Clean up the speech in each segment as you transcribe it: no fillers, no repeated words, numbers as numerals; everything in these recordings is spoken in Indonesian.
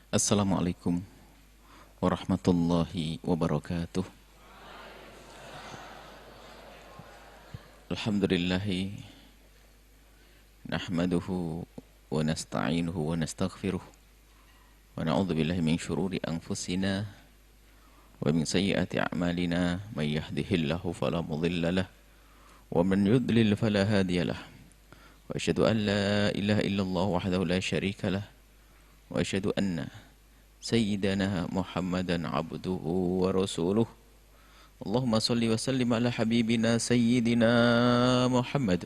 Assalamualaikum warahmatullahi wabarakatuh. Alhamdulillahi nahmaduhu wa nasta'inuhu wa nastaghfiruh wa na'udzu billahi min syururi anfusina wa min sayyiati a'malina may yahdihillahu fala mudilla lahu wa man yudlil fala hadiya lahu. Wa asyhadu an la ilaha illallah wahdahu la syarika lahu wa asyhadu anna sayyidana Muhammadan abduhu wa rasuluh. Allahumma salli wa sallim ala habibina sayyidina Muhammad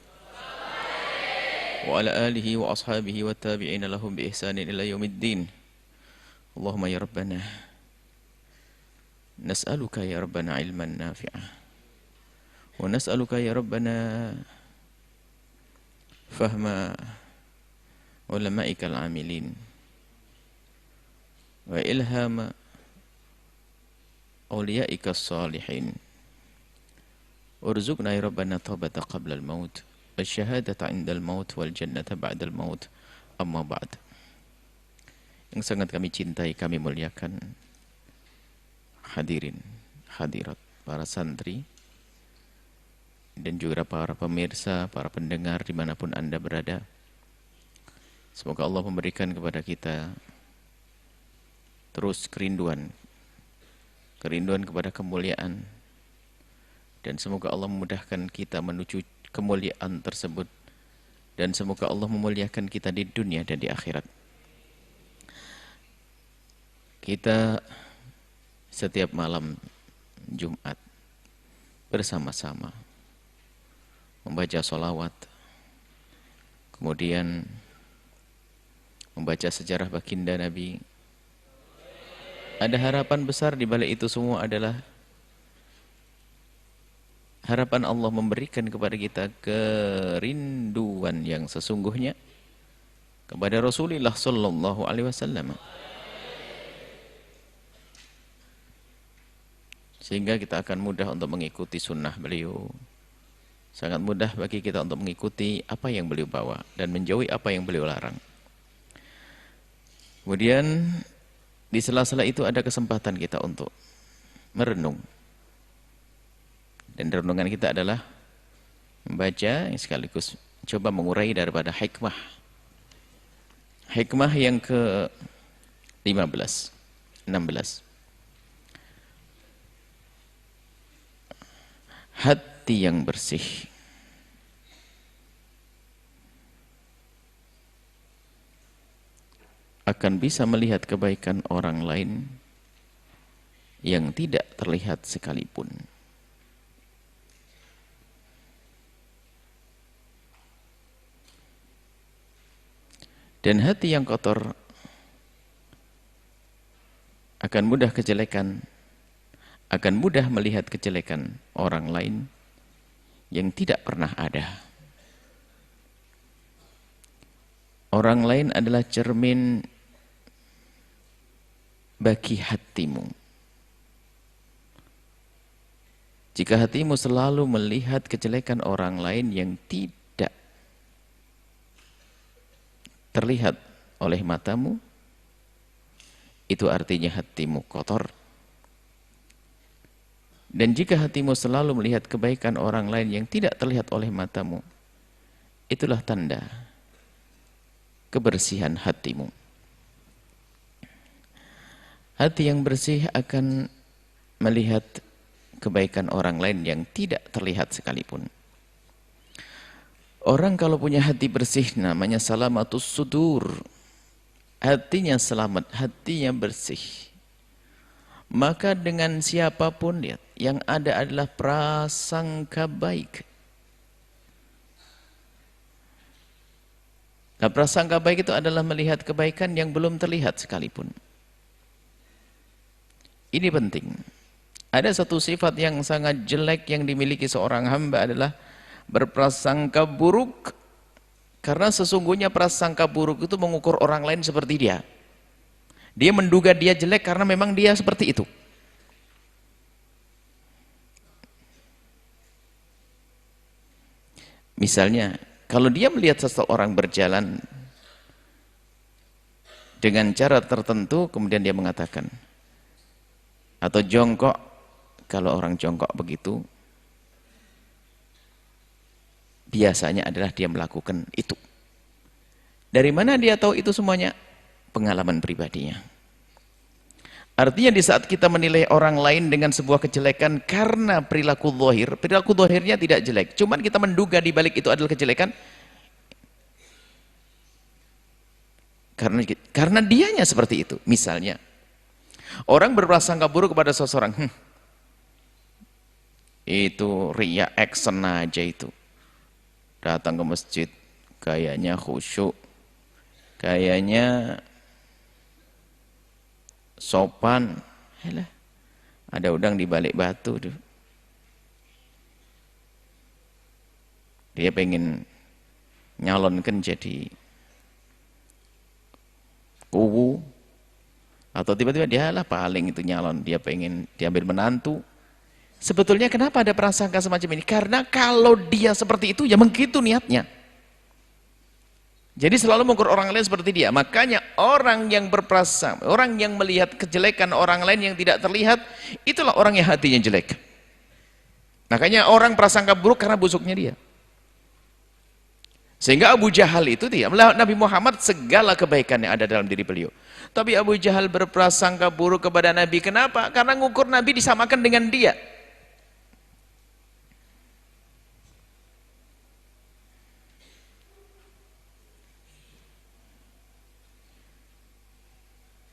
wa ala alihi wa ashabihi wa tabi'ina lahum bi ihsanin ila yaumiddin. Allahumma ya Rabbana nas'aluka ya Rabbana ilman nafi'ah wa nas'aluka ya Rabbana fahma ulama'ikal amilin wa ilhama awliya'ikas salihin. Urzuqna ya Rabbana taubata qabla al-maut wa syahadata indal maut wal jannata ba'dal maut. Amma ba'd. Yang sangat kami cintai, kami muliakan hadirin, hadirat, para santri dan juga para pemirsa, para pendengar dimanapun Anda berada. Semoga Allah memberikan kepada kita terus kerinduan kepada kemuliaan, dan semoga Allah memudahkan kita menuju kemuliaan tersebut, dan semoga Allah memuliakan kita di dunia dan di akhirat. Kita setiap malam Jumat bersama-sama membaca sholawat, kemudian membaca sejarah baginda Nabi. Ada harapan besar di balik itu semua, adalah harapan Allah memberikan kepada kita kerinduan yang sesungguhnya kepada Rasulullah sallallahu alaihi wasallam, sehingga kita akan mudah untuk mengikuti sunnah beliau. Sangat mudah bagi kita untuk mengikuti apa yang beliau bawa dan menjauhi apa yang beliau larang. Kemudian di sela-sela itu ada kesempatan kita untuk merenung. Dan renungan kita adalah membaca yang sekaligus coba mengurai daripada hikmah. Hikmah yang ke-15, 16. Hati yang bersih akan bisa melihat kebaikan orang lain yang tidak terlihat sekalipun. Dan hati yang kotor akan mudah melihat kejelekan orang lain yang tidak pernah ada. Orang lain adalah cermin bagi hatimu. Jika hatimu selalu melihat kejelekan orang lain yang tidak terlihat oleh matamu, itu artinya hatimu kotor. Dan jika hatimu selalu melihat kebaikan orang lain yang tidak terlihat oleh matamu, itulah tanda kebersihan hatimu. Hati yang bersih akan melihat kebaikan orang lain yang tidak terlihat sekalipun. Orang kalau punya hati bersih namanya salamatus sudur. Hatinya selamat, hatinya bersih. Maka dengan siapapun lihat, yang ada adalah prasangka baik. Nah, prasangka baik itu adalah melihat kebaikan yang belum terlihat sekalipun. Ini penting. Ada satu sifat yang sangat jelek yang dimiliki seorang hamba, adalah berprasangka buruk. Karena sesungguhnya prasangka buruk itu mengukur orang lain seperti dia. Dia menduga dia jelek karena memang dia seperti itu. Misalnya, kalau dia melihat seseorang berjalan dengan cara tertentu, kemudian dia mengatakan, atau jongkok, kalau orang jongkok begitu, biasanya adalah dia melakukan itu. Dari mana dia tahu itu semuanya? Pengalaman pribadinya. Artinya di saat kita menilai orang lain dengan sebuah kejelekan karena perilaku zahirnya tidak jelek, cuman kita menduga di balik itu adalah kejelekan, karena dianya seperti itu. Misalnya, orang berprasangka buruk kepada seseorang, itu riya, action aja itu. Datang ke masjid, kayaknya khusyuk, kayaknya sopan. Yalah, ada udang di balik batu tuh. Dia pengen nyalonkan jadi kuwu, atau tiba-tiba dia lah paling itu nyalon, dia pengen diambil menantu. Sebetulnya kenapa ada prasangka semacam ini? Karena kalau dia seperti itu, ya begitu niatnya. Jadi selalu mengukur orang lain seperti dia. Makanya orang yang berprasangka, orang yang melihat kejelekan orang lain yang tidak terlihat, itulah orang yang hatinya jelek. Makanya orang prasangka buruk karena busuknya dia. Sehingga Abu Jahal itu dia melihat Nabi Muhammad segala kebaikan yang ada dalam diri beliau. Tapi Abu Jahal berprasangka buruk kepada Nabi. Kenapa? Karena ngukur Nabi disamakan dengan dia.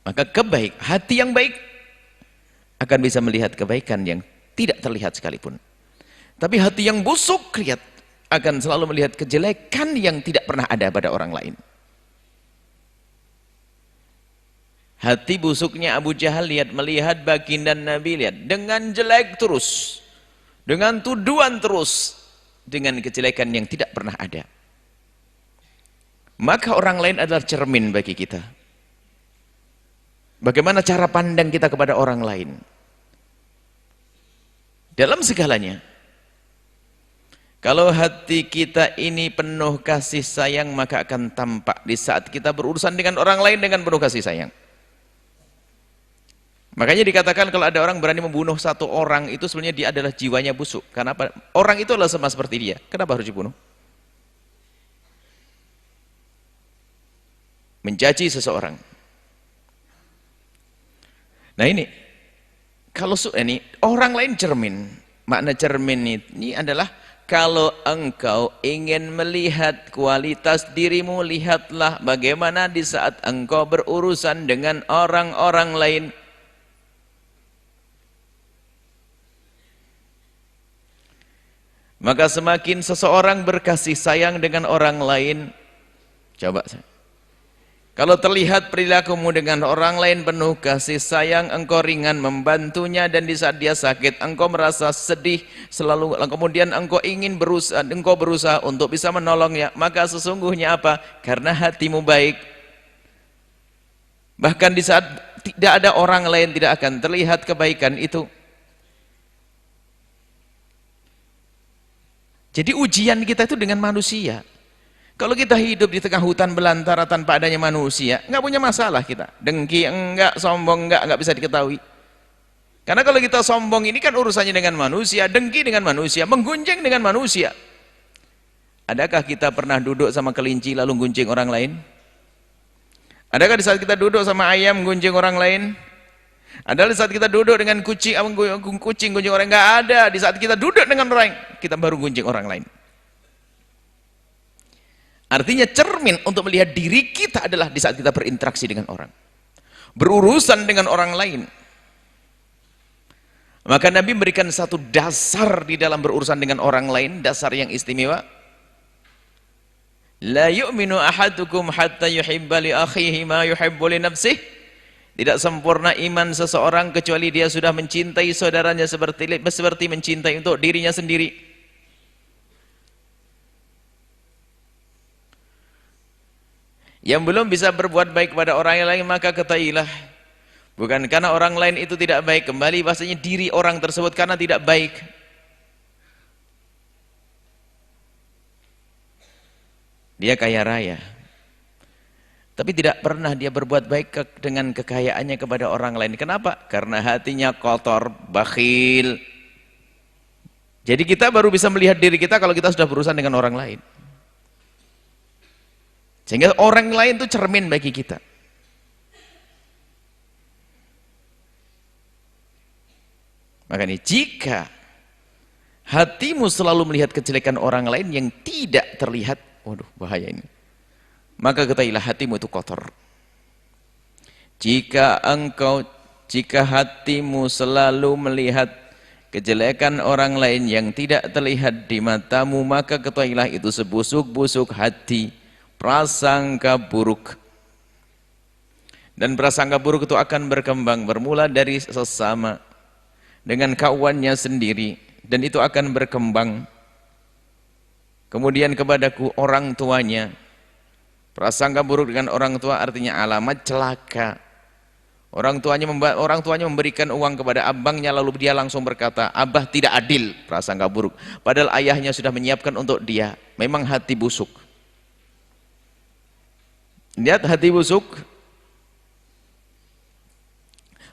Maka hati yang baik akan bisa melihat kebaikan yang tidak terlihat sekalipun. Tapi hati yang busuk akan selalu melihat kejelekan yang tidak pernah ada pada orang lain. Hati busuknya Abu Jahal melihat baginda Nabi, dengan jelek terus, dengan tuduhan terus, dengan kejelekan yang tidak pernah ada. Maka orang lain adalah cermin bagi kita. Bagaimana cara pandang kita kepada orang lain? Dalam segalanya. Kalau hati kita ini penuh kasih sayang, maka akan tampak di saat kita berurusan dengan orang lain dengan penuh kasih sayang. Makanya dikatakan kalau ada orang berani membunuh satu orang, itu sebenarnya dia adalah jiwanya busuk. Karena apa? Orang itu adalah sama seperti dia. Kenapa harus dibunuh? Mencaci seseorang. Nah ini, kalau ini orang lain cermin. Makna cermin ini adalah kalau engkau ingin melihat kualitas dirimu, lihatlah bagaimana di saat engkau berurusan dengan orang-orang lain. Maka semakin seseorang berkasih sayang dengan orang lain, coba kalau terlihat perilakumu dengan orang lain penuh kasih sayang, engkau ringan membantunya, dan di saat dia sakit engkau merasa sedih selalu, kemudian engkau berusaha untuk bisa menolongnya, maka sesungguhnya apa? Karena hatimu baik. Bahkan di saat tidak ada orang lain tidak akan terlihat kebaikan itu. Jadi ujian kita itu dengan manusia. Kalau kita hidup di tengah hutan belantara tanpa adanya manusia, nggak punya masalah kita. Dengki enggak, sombong enggak bisa diketahui. Karena kalau kita sombong ini kan urusannya dengan manusia, dengki dengan manusia, menggunjing dengan manusia. Adakah kita pernah duduk sama kelinci lalu gunjing orang lain? Adakah di saat kita duduk sama ayam gunjing orang lain? Adalah di saat kita duduk dengan kucing gunjing orang? Nggak ada. Di saat kita duduk dengan orang, kita baru gunjing orang lain. Artinya cermin untuk melihat diri kita adalah di saat kita berinteraksi dengan orang, berurusan dengan orang lain. Maka Nabi memberikan satu dasar di dalam berurusan dengan orang lain, dasar yang istimewa. La yu'minu ahadukum hatta yuhibba li akhihi ma yuhibbu li nafsihi. Tidak sempurna iman seseorang kecuali dia sudah mencintai saudaranya seperti mencintai untuk dirinya sendiri. Yang belum bisa berbuat baik kepada orang lain, maka ketahuilah, bukan karena orang lain itu tidak baik, kembali bahasanya diri orang tersebut karena tidak baik. Dia kaya raya, Tapi tidak pernah dia berbuat baik dengan kekayaannya kepada orang lain. Kenapa? Karena hatinya kotor, bakhil. Jadi kita baru bisa melihat diri kita kalau kita sudah berurusan dengan orang lain. Sehingga orang lain itu cermin bagi kita. Makanya jika hatimu selalu melihat kejelekan orang lain yang tidak terlihat, waduh bahaya ini. Maka ketahuilah hatimu itu kotor. Jika hatimu selalu melihat kejelekan orang lain yang tidak terlihat di matamu, maka ketahuilah itu sebusuk-busuk hati, prasangka buruk. Dan prasangka buruk itu akan berkembang, bermula dari sesama, dengan kawannya sendiri, dan itu akan berkembang kemudian kepadaku orang tuanya. Prasangka buruk dengan orang tua artinya alamat celaka. Orang tuanya memberikan uang kepada abangnya, lalu dia langsung berkata, abah tidak adil. Prasangka buruk, padahal ayahnya sudah menyiapkan untuk dia. Memang hati busuk. Lihat hati busuk.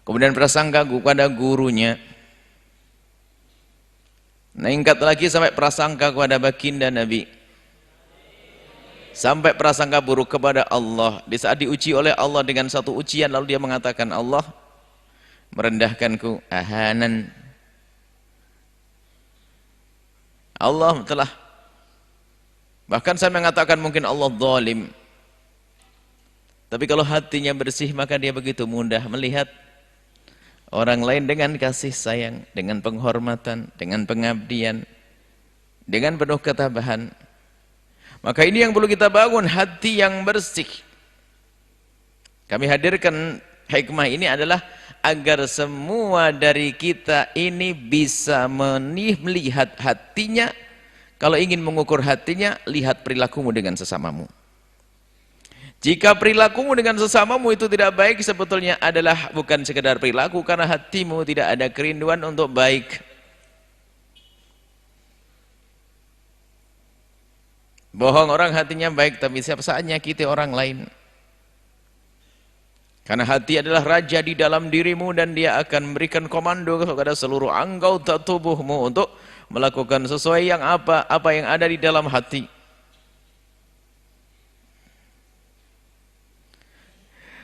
Kemudian prasangka kepada gurunya. Meningkat lagi sampai prasangka kepada baginda Nabi. Sampai prasangka buruk kepada Allah. Di saat diuji oleh Allah dengan satu ujian, lalu dia mengatakan, Allah merendahkanku, ahanan. Allah telah, bahkan saya mengatakan mungkin Allah zalim. Tapi kalau hatinya bersih, maka dia begitu mudah melihat orang lain dengan kasih sayang, dengan penghormatan, dengan pengabdian, dengan penuh ketabahan. Maka ini yang perlu kita bangun, hati yang bersih. Kami hadirkan hikmah ini adalah agar semua dari kita ini bisa melihat hatinya. Kalau ingin mengukur hatinya, lihat perilakumu dengan sesamamu. Jika perilakumu dengan sesamamu itu tidak baik, sebetulnya adalah bukan sekedar perilaku, karena hatimu tidak ada kerinduan untuk baik. Bohong orang hatinya baik, tapi siapa saat nyakiti orang lain. Karena hati adalah raja di dalam dirimu, dan dia akan memberikan komando kepada seluruh anggota tubuhmu untuk melakukan sesuai yang apa yang ada di dalam hati.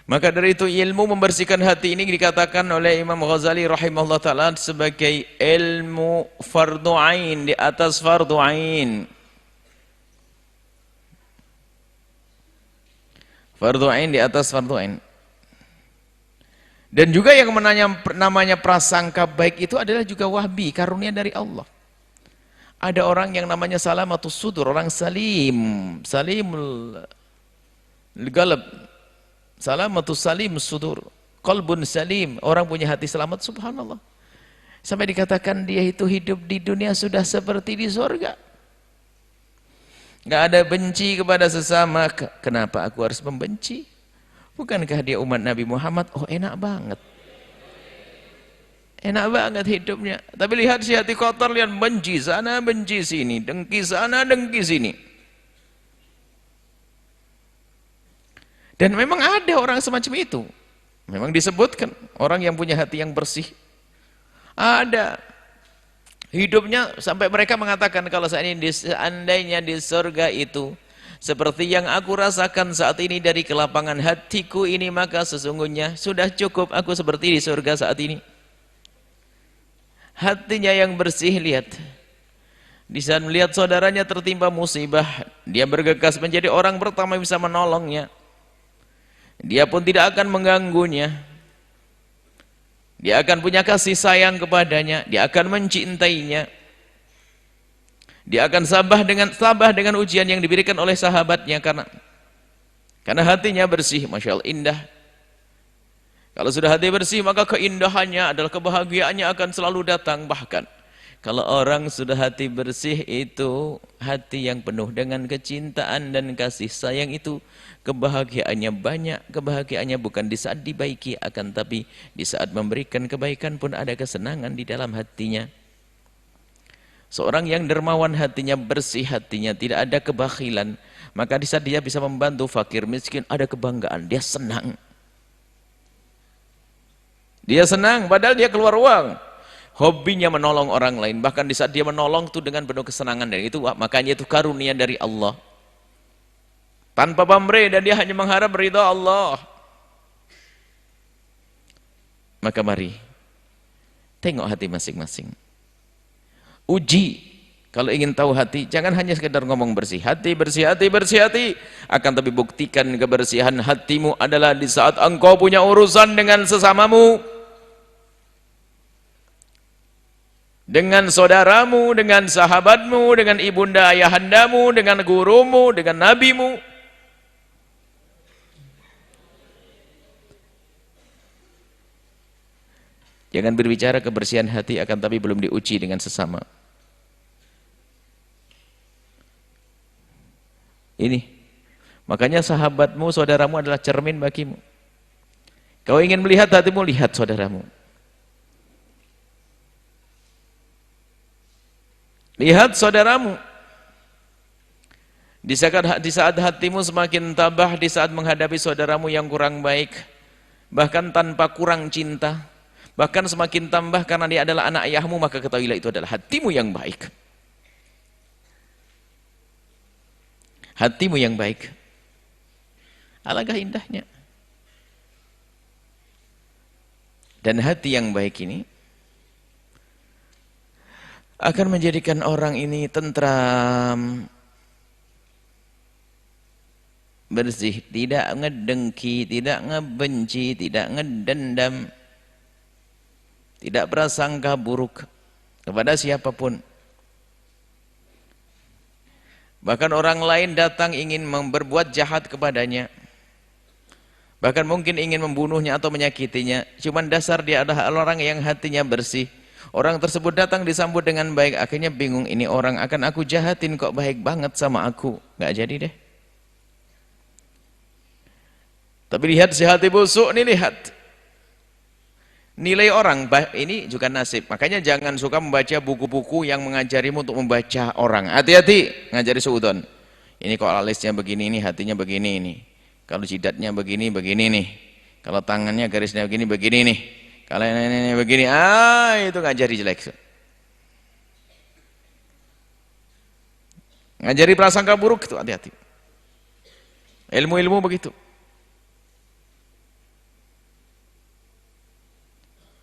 Maka dari itu ilmu membersihkan hati ini dikatakan oleh Imam Ghazali rahimahullah ta'ala sebagai ilmu fardu ain di atas fardu ain. Fardu ain di atas fardu ain. Dan juga yang namanya prasangka baik itu adalah juga wahbi, karunia dari Allah. Ada orang yang namanya salamatus sudur, orang salimul galab. Salamatus salim sudur, qalbun salim, orang punya hati selamat, subhanallah. Sampai dikatakan dia itu hidup di dunia sudah seperti di surga. Nggak ada benci kepada sesama. Kenapa aku harus membenci? Bukankah dia umat Nabi Muhammad? Oh enak banget. Enak banget hidupnya. Tapi lihat si hati kotor, lihat benci sana, benci sini, dengki sana, dengki sini. Dan memang ada orang semacam itu. Memang disebutkan orang yang punya hati yang bersih. Ada. Hidupnya sampai mereka mengatakan kalau seandainya di surga itu seperti yang aku rasakan saat ini dari kelapangan hatiku ini, maka sesungguhnya sudah cukup aku seperti di surga saat ini. Hatinya yang bersih, lihat. Di saat melihat saudaranya tertimpa musibah, dia bergegas menjadi orang pertama yang bisa menolongnya. Dia pun tidak akan mengganggunya. Dia akan punya kasih sayang kepadanya, dia akan mencintainya. Dia akan sabar dengan ujian yang diberikan oleh sahabatnya karena hatinya bersih, Masya Allah, indah. Kalau sudah hati bersih, maka keindahannya adalah kebahagiaannya akan selalu datang. Bahkan kalau orang sudah hati bersih itu hati yang penuh dengan kecintaan dan kasih sayang, itu kebahagiaannya banyak. Kebahagiaannya bukan di saat dibaiki, akan tapi di saat memberikan kebaikan pun ada kesenangan di dalam hatinya. Seorang yang dermawan hatinya, bersih hatinya, tidak ada kebakhilan, maka di saat dia bisa membantu fakir miskin, ada kebanggaan, dia senang. Dia senang, padahal dia keluar uang. Hobinya menolong orang lain, bahkan di saat dia menolong itu dengan penuh kesenangan, dan itu makanya itu karunia dari Allah. Tanpa pamrih, dan dia hanya mengharap ridha Allah. Maka mari, tengok hati masing-masing. Uji, kalau ingin tahu hati, jangan hanya sekedar ngomong bersih hati, bersih hati, bersih hati. Akan tapi buktikan kebersihan hatimu adalah di saat engkau punya urusan dengan sesamamu, dengan saudaramu, dengan sahabatmu, dengan ibunda ayahandamu, dengan gurumu, dengan nabimu. Jangan berbicara kebersihan hati akan tapi belum diuji dengan sesama. Ini. Makanya sahabatmu, saudaramu adalah cermin bagimu. Kau ingin melihat hatimu, lihat saudaramu. Lihat saudaramu. Di saat hatimu semakin tabah, di saat menghadapi saudaramu yang kurang baik, bahkan tanpa kurang cinta, bahkan semakin tambah karena dia adalah anak ayahmu, maka ketahuilah itu adalah hatimu yang baik. Hatimu yang baik. Alangkah indahnya. Dan hati yang baik ini akan menjadikan orang ini tentram, bersih, tidak ngedengki, tidak ngebenci, tidak ngedendam, tidak prasangka buruk kepada siapapun. Bahkan orang lain datang ingin berbuat jahat kepadanya, bahkan mungkin ingin membunuhnya atau menyakitinya, cuman dasar dia adalah orang yang hatinya bersih. Orang tersebut datang disambut dengan baik, akhirnya bingung, ini orang akan aku jahatin kok baik banget sama aku. Gak jadi deh. Tapi lihat si hati busuk nih, lihat nilai orang, ini juga nasib. Makanya jangan suka membaca buku-buku yang mengajarimu untuk membaca orang. Hati-hati ngajari suudon. Ini kok alisnya begini, ini hatinya begini, ini kalau jidatnya begini, begini nih, kalau tangannya garisnya begini, begini nih, kalau ini begini, itu ngajari jelek. Ngajari prasangka buruk itu hati-hati. Ilmu-ilmu begitu.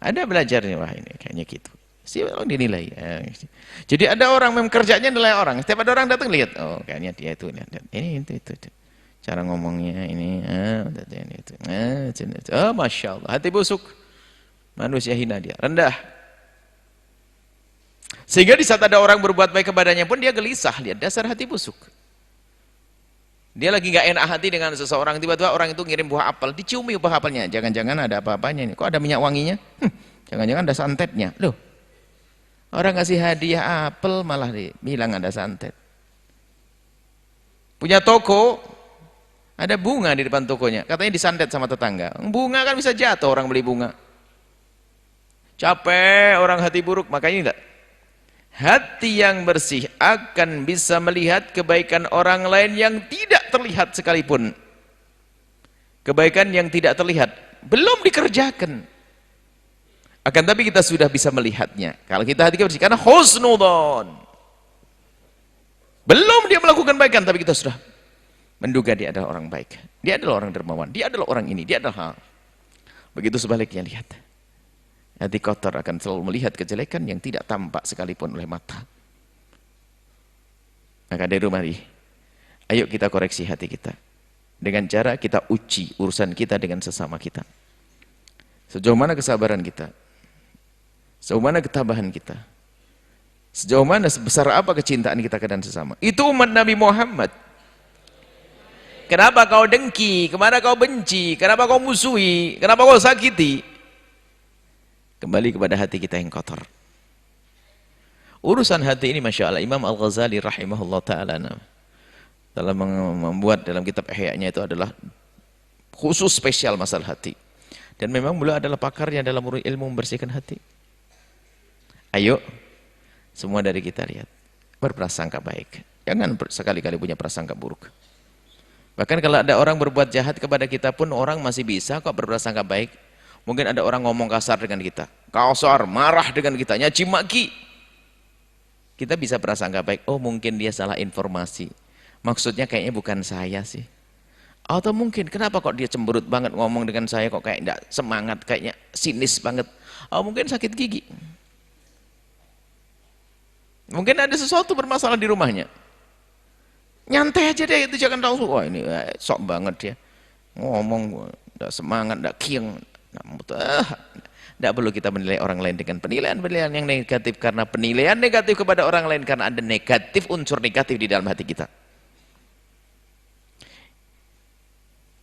Ada belajarnya, wah ini kayaknya gitu. Siapa dinilai. Jadi ada orang memang kerjanya nilai orang. Setiap ada orang datang lihat, oh kayaknya dia itu, ini itu. Cara ngomongnya ini, itu. Oh masya Allah, hati busuk, manusia hina dia, rendah. Sehingga di saat ada orang berbuat baik kepadanya pun dia gelisah, lihat dasar hati busuk. Dia lagi nggak enak hati dengan seseorang, tiba-tiba orang itu ngirim buah apel, diciumi buah apelnya, jangan-jangan ada apa-apanya ini, kok ada minyak wanginya, jangan-jangan ada santetnya, loh, orang ngasih hadiah apel malah bilang ada santet. Punya toko, ada bunga di depan tokonya, katanya disantet sama tetangga, bunga kan bisa jatuh orang beli bunga, capek orang hati buruk. Makanya enggak, hati yang bersih akan bisa melihat kebaikan orang lain yang tidak terlihat sekalipun. Kebaikan yang tidak terlihat, belum dikerjakan, akan tapi kita sudah bisa melihatnya. Kalau kita hati bersih, karena husnudzon, belum dia melakukan kebaikan, tapi kita sudah menduga dia adalah orang baik, dia adalah orang dermawan, dia adalah orang ini, dia adalah begitu. Sebaliknya lihat, hati kotor akan selalu melihat kejelekan yang tidak tampak sekalipun oleh mata. Maka dari rumah ini, ayo kita koreksi hati kita dengan cara kita uji urusan kita dengan sesama kita. Sejauh mana kesabaran kita, sejauh mana ketabahan kita, sejauh mana sebesar apa kecintaan kita kepada sesama. Itu umat Nabi Muhammad. Kenapa kau dengki, kemana kau benci, kenapa kau musuhi, kenapa kau sakiti? Kembali kepada hati kita yang kotor. Urusan hati ini Masya Allah, Imam Al-Ghazali rahimahullah ta'ala dalam membuat dalam kitab Ihya-nya itu adalah khusus spesial masalah hati. Dan memang beliau adalah pakarnya dalam ilmu membersihkan hati. Ayo, Semua dari kita lihat. Berprasangka baik. Jangan sekali-kali punya prasangka buruk. Bahkan kalau ada orang berbuat jahat kepada kita pun orang masih bisa kok berprasangka baik. Mungkin ada orang ngomong kasar dengan kita. Kasar, marah dengan kita, nyaci maki. Kita bisa prasangka baik. Oh mungkin dia salah informasi. Maksudnya kayaknya bukan saya sih. Atau mungkin kenapa kok dia cemberut banget ngomong dengan saya kok kayak enggak semangat, kayaknya sinis banget. Oh mungkin sakit gigi. Mungkin ada sesuatu bermasalah di rumahnya. Nyantai aja deh, itu jangan tahu. Wah ini sok banget dia. Ngomong, enggak semangat, enggak kieng. Tidak perlu kita menilai orang lain dengan penilaian-penilaian yang negatif, karena penilaian negatif kepada orang lain karena ada negatif, unsur negatif di dalam hati kita.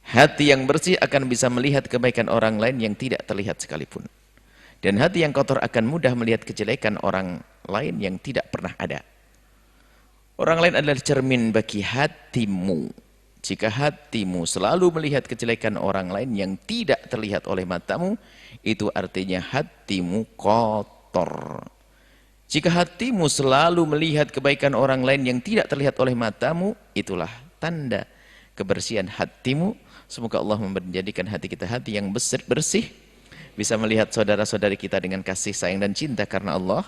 Hati yang bersih akan bisa melihat kebaikan orang lain yang tidak terlihat sekalipun. Dan hati yang kotor akan mudah melihat kejelekan orang lain yang tidak pernah ada. Orang lain adalah cermin bagi hatimu. Jika hatimu selalu melihat kejelekan orang lain yang tidak terlihat oleh matamu, itu artinya hatimu kotor. Jika hatimu selalu melihat kebaikan orang lain yang tidak terlihat oleh matamu, itulah tanda kebersihan hatimu. Semoga Allah menjadikan hati kita hati yang bersih, bisa melihat saudara-saudari kita dengan kasih sayang dan cinta karena Allah,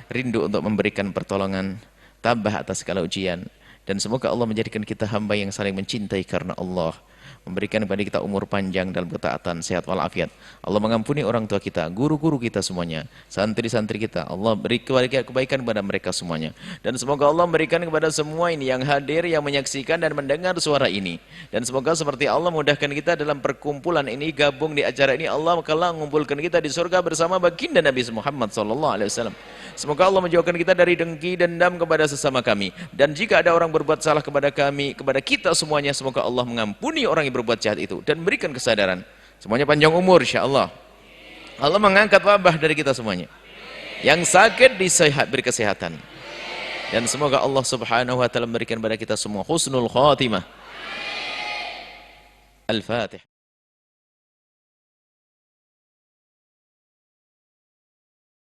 rindu untuk memberikan pertolongan, tabah atas segala ujian. Dan semoga Allah menjadikan kita hamba yang saling mencintai karena Allah, memberikan kepada kita umur panjang dalam ketaatan, sehat walafiat. Allah mengampuni orang tua kita, guru-guru kita semuanya, santri-santri kita. Allah beri kebaikan kepada mereka semuanya. Dan semoga Allah memberikan kepada semua ini yang hadir, yang menyaksikan dan mendengar suara ini. Dan semoga seperti Allah mudahkan kita dalam perkumpulan ini, gabung di acara ini, Allah akan mengumpulkan kita di surga bersama baginda Nabi Muhammad SAW. Semoga Allah menjauhkan kita dari dengki, dendam kepada sesama kami. Dan jika ada orang berbuat salah kepada kami, kepada kita semuanya, semoga Allah mengampuni orang yang berbuat jahat itu dan berikan kesadaran. Semuanya panjang umur insyaallah. Allah mengangkat wabah dari kita semuanya. Yang sakit beri kesehatan. Dan semoga Allah Subhanahu wa taala memberikan kepada kita semua husnul khatimah. Al-Fatihah.